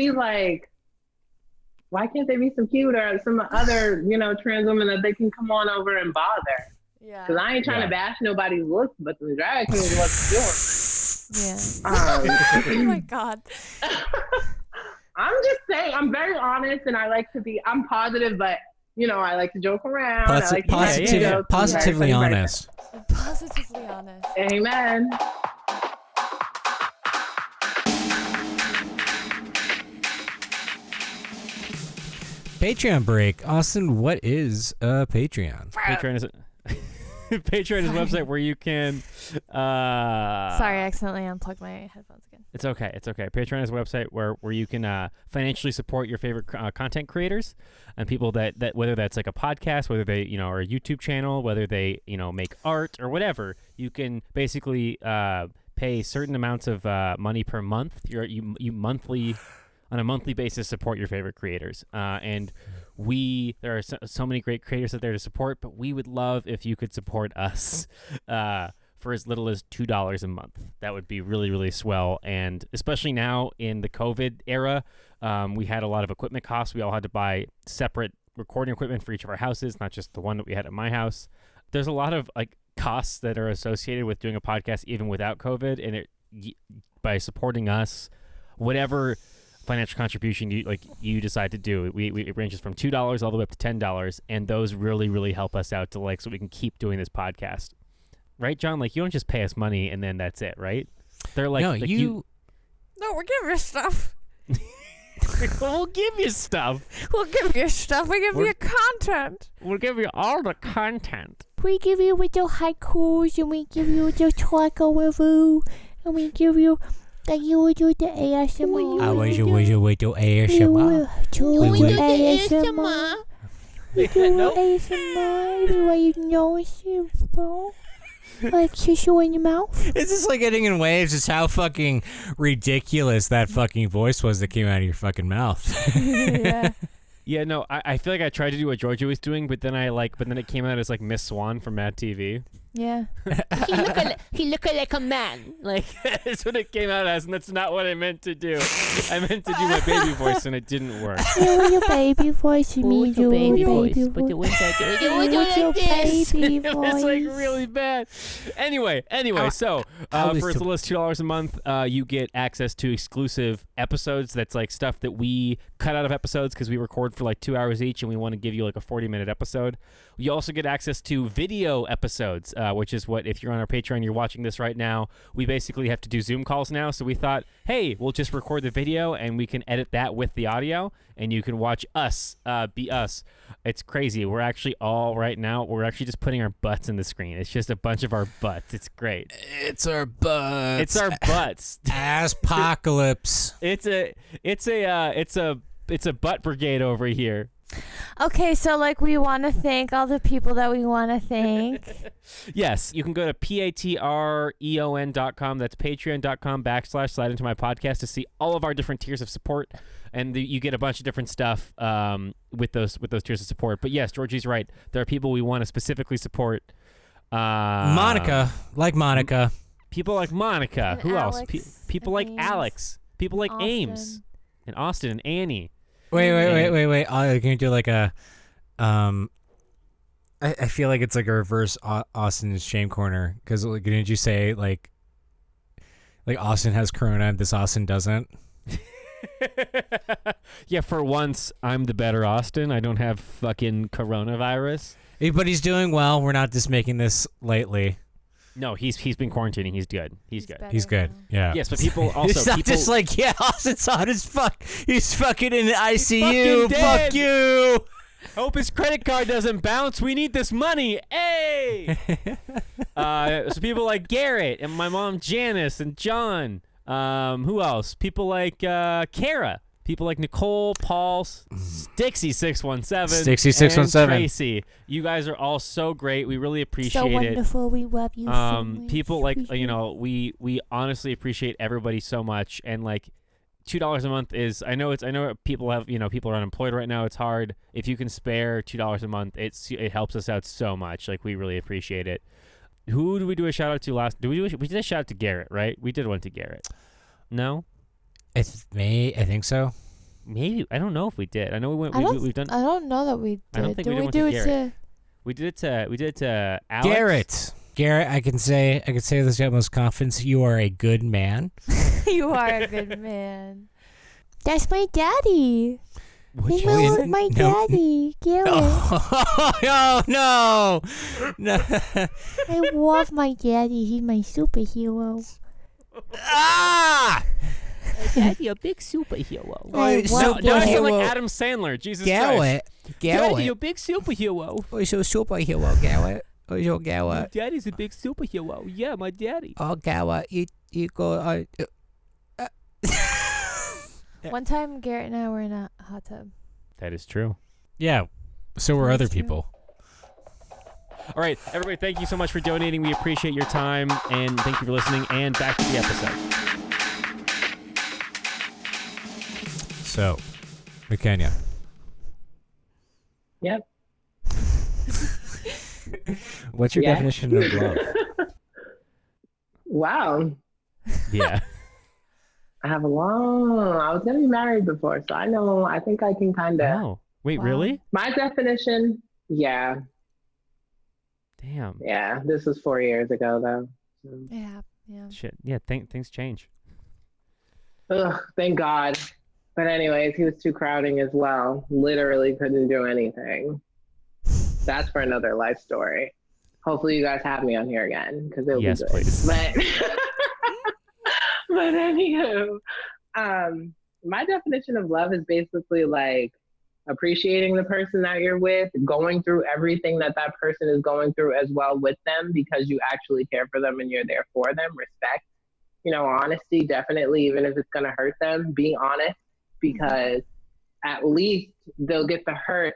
be some cute or some other, you know, trans women that they can come on over and bother? Yeah. Because I ain't trying to bash nobody's looks, but the drag queen is what's doing. Yeah. Oh my God. I'm just saying, I'm very honest and I like to be, I'm positive, but, you know, I like to joke around. I like to positively honest. Positively honest. Amen. Patreon break. Austin, what is Patreon? Patreon is Patreon is a website where you can Sorry, I accidentally unplugged my headphones again. It's okay. Patreon is a website where you can financially support your favorite content creators and people that whether that's like a podcast, whether they, you know, are a YouTube channel, whether they, you know, make art or whatever. You can basically pay certain amounts of money per month. You monthly on a monthly basis support your favorite creators. And there are so many great creators out there to support, but we would love if you could support us for as little as $2 a month. That would be really, really swell. And especially now in the COVID era, we had a lot of equipment costs. We all had to buy separate recording equipment for each of our houses, not just the one that we had at my house. There's a lot of like costs that are associated with doing a podcast even without COVID, and by supporting us, whatever financial contribution you decide to do, it ranges from $2 all the way up to $10, and those really, really help us out so we can keep doing this podcast. Right, John? Like, you don't just pay us money and then that's it, right? They're like, No, No, we'll give you stuff. we'll give you stuff. We'll give you stuff. We give you content. We'll give you all the content. We give you with the haikus, and we give you the taco review, and we give you you do the ASMR. I wish you do ASMR. We do ASMR. Everywhere you know it's simple. Like tissue in your mouth? It's just like getting in waves. Just how fucking ridiculous that fucking voice was that came out of your fucking mouth. Yeah. Yeah, no, I feel like I tried to do what Georgia was doing, but then it came out as like Miss Swan from Mad TV. Yeah. He look like a man. Like that's what it came out as, and that's not what I meant to do. I meant to do my baby voice, and it didn't work. Your baby voice. You mean your baby voice? But it was like Your baby it voice. was like really bad. Anyway, so for as little as $2 a month, you get access to exclusive episodes. That's like stuff that we cut out of episodes because we record for like 2 hours each, and we want to give you like a 40-minute episode. You also get access to video episodes, which is what, if you're on our Patreon, you're watching this right now, we basically have to do Zoom calls now. So we thought, hey, we'll just record the video and we can edit that with the audio, and you can watch us be us. It's crazy. We're actually we're actually just putting our butts in the screen. It's just a bunch of our butts. It's great. It's our butts. It's our butts. Apocalypse. It's a butt brigade over here. Okay, so like we want to thank all the people that we want to thank. Yes, you can go to patreon.com. That's patreon.com/slide into my podcast to see all of our different tiers of support, and you get a bunch of different stuff with those tiers of support. But yes, Georgie's right. There are people we want to specifically support. Monica. People like Monica. And Who else? Alex People and like Ames. Alex. People like Austin. Ames and Austin and Annie. Wait. Can you do like a I feel like it's like a reverse Austin's shame corner, because like, didn't you say like Austin has corona and this Austin doesn't? Yeah, for once I'm the better Austin. I don't have fucking coronavirus. But he's doing well. We're not just making this lightly. No, he's been quarantining. He's good. He's good. better He's good. now. Yeah. Yes, but people also It's not just like, yeah, Austin's hot as fuck. He's fucking in the ICU. fucking dead. Fuck you. hope his credit card doesn't bounce. We need this money. Hey. So people like Garrett and my mom Janice and John. Who else? People like Kara. People like Nicole, Paul, Stixie617, Stixie617. and Tracy. You guys are all so great. We really appreciate So it. wonderful. We love you so much. People like we honestly appreciate everybody so much, and like $2 a month is I know people have people are unemployed right now. It's hard. If you can spare $2 a month, it helps us out so much. Like we really appreciate it. Who did we do a shout out to last? We did a shout out to Garrett, right? We did one to Garrett. No. It's me. I think so. Maybe I don't know if we did. I know we've done. I don't know that we did. I don't think did we we did do one it to Garrett. We did it to Alex. Garrett, I can say this with the utmost confidence. You are a good man. You are a good man. That's my daddy. Which Hang out one? with my No. daddy, Garrett. Oh, no. I love my daddy. He's my superhero. Ah! Daddy, a big superhero. I it's love so- Now I sound Garrett. like Adam Sandler. Jesus Christ. Daddy, a big superhero. Oh, he's a superhero, Garrett. Oh, you're My Garrett. daddy's a big superhero. Yeah, my daddy. Oh, Garrett, you go. One time, Garrett and I were in a hot tub. That is true. Yeah. So were other That's true. people. All right, everybody, thank you so much for donating. We appreciate your time, and thank you for listening. And back to the episode. So, Mikenya. Yep. What's your Yeah. definition of love? Wow. Yeah. I was going to be married before, so I think I can kind of. Oh, wait, Wow. really? My definition, yeah. Damn. This was 4 years ago, though. So, Yeah. Shit. Yeah. Things change. ugh, thank God. But anyways, he was too crowding as well. Literally couldn't do anything. That's for another life story. Hopefully you guys have me on here again, because it'll Yes, be good. please. But anywho, my definition of love is basically like appreciating the person that you're with, going through everything that person is going through as well with them, because you actually care for them and you're there for them. Respect, honesty, definitely, even if it's going to hurt them, being honest, because at least they'll get the hurt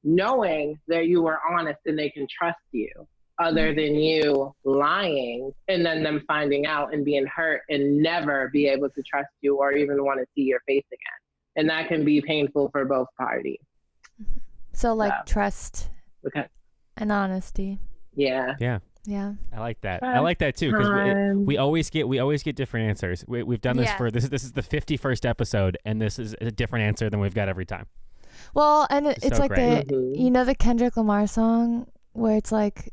knowing that you were honest and they can trust you. other than you lying and then them finding out and being hurt and never be able to trust you or even want to see your face again. And that can be painful for both parties. So like trust and honesty. Yeah. I like that. I like that too, because we always get different answers. We've done this for this is the 51st episode, and this is a different answer than we've got every time. Well, and it's so like great. the Kendrick Lamar song where it's like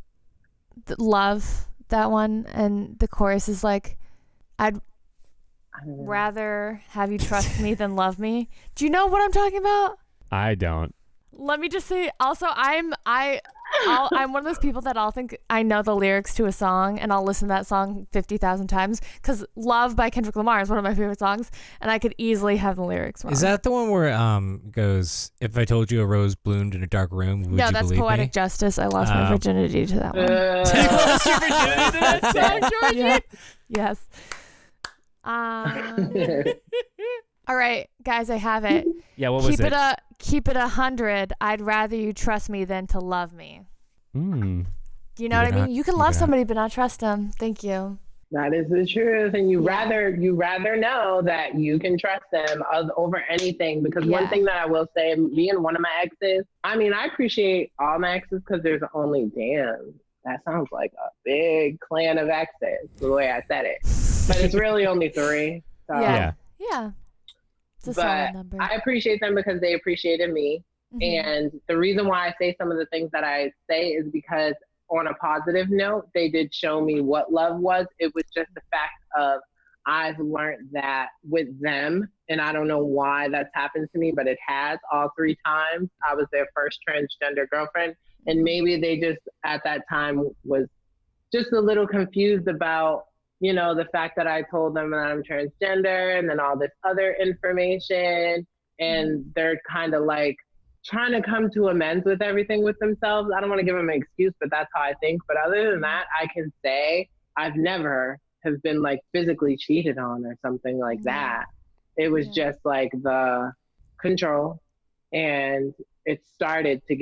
love, that one, and the chorus is like, I'd rather have you trust me than love me. Do you know what I'm talking about? I don't. Let me just say, also, I'm one of those people that I'll think I know the lyrics to a song, and I'll listen to that song 50,000 times, because Love by Kendrick Lamar is one of my favorite songs, and I could easily have the lyrics wrong. Is that the one where goes, if I told you a rose bloomed in a dark room, would you believe me? No, that's Poetic Justice. I lost my virginity to that one. You lost your virginity to that song, Georgie? Yeah. Yes. All right, guys, I have it. Yeah, what was it? Keep it 100. I'd rather you trust me than to love me. Mm. Do you know what I mean? You can love somebody but not trust them. Thank you. That is the truth, and you rather know that you can trust them over anything. Because one thing that I will say, me and one of my exes, I mean, I appreciate all my exes because there's only that sounds like a big clan of exes, the way I said it, but it's really only 3. So. Yeah. It's a but solid number. I appreciate them because they appreciated me. Mm-hmm. And the reason why I say some of the things that I say is because on a positive note, they did show me what love was. It was just the fact of I've learned that with them, and I don't know why that's happened to me, but it has all 3 times. I was their first transgender girlfriend, and maybe they just at that time was just a little confused about, you know, the fact that I told them that I'm transgender and then all this other information, and they're kind of like trying to come to amends with everything with themselves. I don't want to give them an excuse, but that's how I think. But other than that, I can say I've never have been like physically cheated on or something like that. It was just like the control, and it started to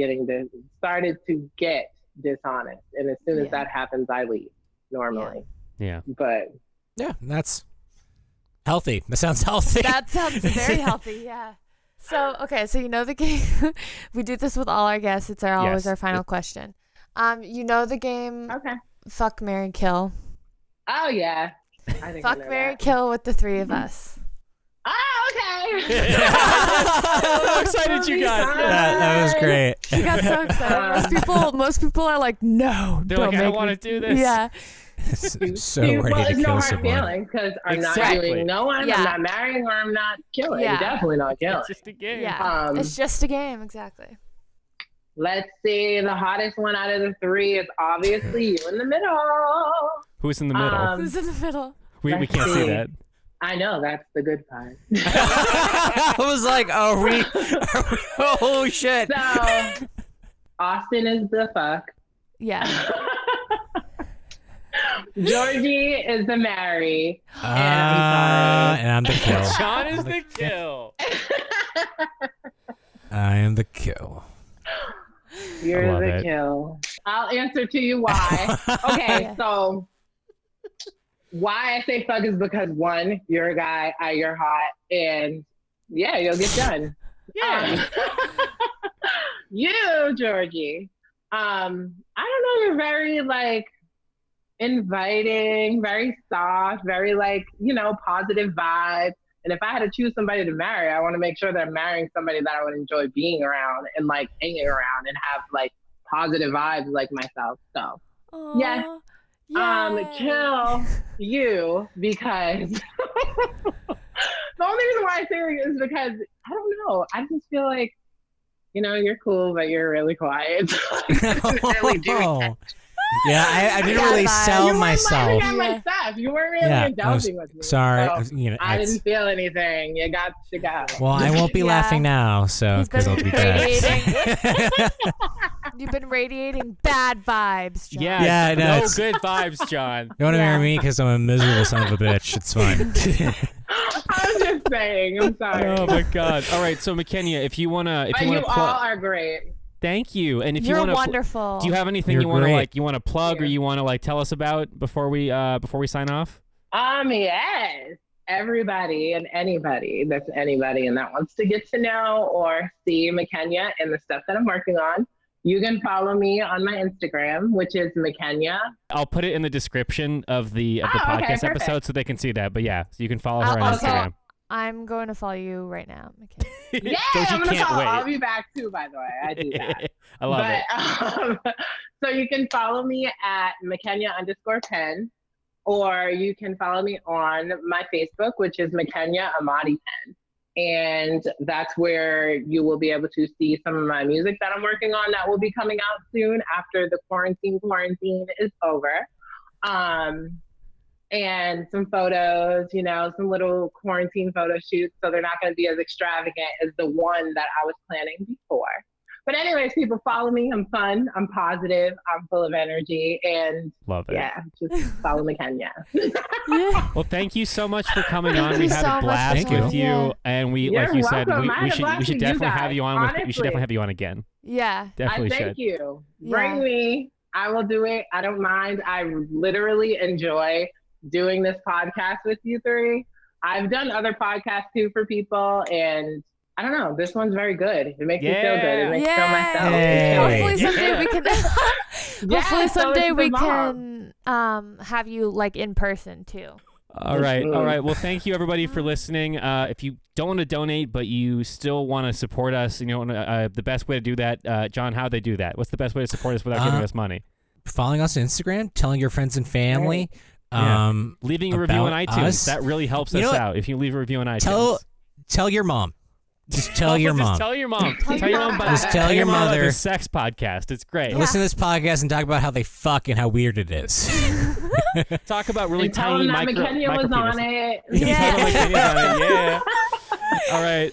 get dishonest. And as soon as that happens, I leave normally. Yeah. But yeah, that's healthy. That sounds healthy. That sounds very healthy. Yeah. So, okay. So, you know the game. We do this with all our guests. It's always our final question. You know the game. Okay. Fuck, marry, kill. Oh yeah. I think Fuck, marry, kill with the 3 of us. Oh, okay. How excited you got. That was great. She got so excited. Most people are like, no. They're like, I don't want to do this. Yeah. So ready to kill someone. Feelings because I'm not doing no one. I'm not marrying, or I'm not killing. Definitely not killing. It's just a game. Yeah. It's just a game. Exactly. Let's see. The hottest one out of the 3 is obviously you in the middle. Who's in the middle? Who's in the middle? We can't see that. I know, that's the good part. I was like, are we oh shit. So Austin is the fuck. Yeah. Georgie is the marry. And I'm the kill. Sean is the kill. I am the kill. You're the kill. I'll answer to you why. Okay, so why I say fuck is because 1, you're a guy, you're hot, and you'll get done. Yeah. You, Georgie, I don't know, you're very like inviting, very soft, very like, you know, positive vibes. And if I had to choose somebody to marry, I want to make sure that I'm marrying somebody that I would enjoy being around and like hanging around and have like positive vibes like myself. So yes. Kill you because the only reason why I say it is because I don't know. I just feel like, you know, you're cool, but you're really quiet. Really do. Yeah, I didn't really sell myself. You weren't really indulging with me. Sorry, so I didn't feel anything. You got to go. Well, I won't be laughing now, so because I'll be dead. You've been radiating bad vibes, John. Yeah, no good vibes, John. You want to marry me because I'm a miserable son of a bitch. It's fine. I'm just saying. I'm sorry. Oh my God! All right, so Mikenya, if you wanna, you all are great. Thank you. And if You're you want to, wonderful. do you have anything You're you want to great. like? You want to plug or you want to like tell us about before we sign off? Yes. Everybody and anybody that wants to get to know or see Mikenya and the stuff that I'm working on, you can follow me on my Instagram, which is Mikenya. I'll put it in the description of the podcast episode so they can see that. But yeah, so you can follow her on Instagram. I'm going to follow you right now, McKenna. Yeah, I'm going to follow. I'll be back too, by the way. I do that. I love it. So you can follow me at Mikenya_Pen, or you can follow me on my Facebook, which is Mikenya Amadi Pen. And that's where you will be able to see some of my music that I'm working on that will be coming out soon after the quarantine is over. And some photos, some little quarantine photo shoots. So they're not going to be as extravagant as the one that I was planning before. But anyways, people follow me. I'm fun. I'm positive. I'm full of energy. And love it. Yeah, just follow Mikenya. Well, thank you so much for coming on. We you had so a blast much with you. Yeah. And we, You're like you said, welcome. we should definitely have you on. We should definitely have you on again. Yeah. Definitely Thank should. you. Yeah. Bring me. I will do it. I don't mind. I literally enjoy doing this podcast with you three. I've done other podcasts too for people, and I don't know. This one's very good. It makes me feel good. It makes me feel myself. Yay. Hopefully someday we can. Hopefully someday so we can have you like in person too. All right. Well, thank you everybody for listening. If you don't want to donate, but you still want to support us, the best way to do that, John, how they do that? What's the best way to support us without giving us money? Following us on Instagram, telling your friends and family. Leaving a review on iTunes. Us. That really helps us out. If you leave a review on iTunes. Tell your mom. Just tell your mom. Just tell your mom. Tell your mom about Just tell your mother. The sex podcast. It's great. Listen to this podcast and talk about how they fuck and how weird it is. Talk about really and tiny tell them that Mikenya was on it. Yeah. All right.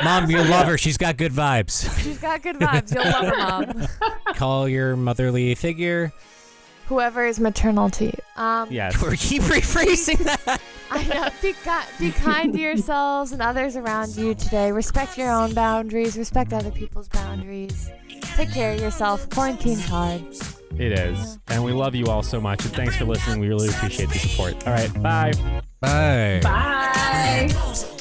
Mom, you'll love her. She's got good vibes. She's got good vibes. You'll love her, Mom. Call your motherly figure. Whoever is maternal to you. Yes. We keep rephrasing that. I know. Be kind to yourselves and others around you today. Respect your own boundaries. Respect other people's boundaries. Take care of yourself. Quarantine's hard. It is. And we love you all so much. And thanks for listening. We really appreciate the support. All right. Bye. Bye. Bye.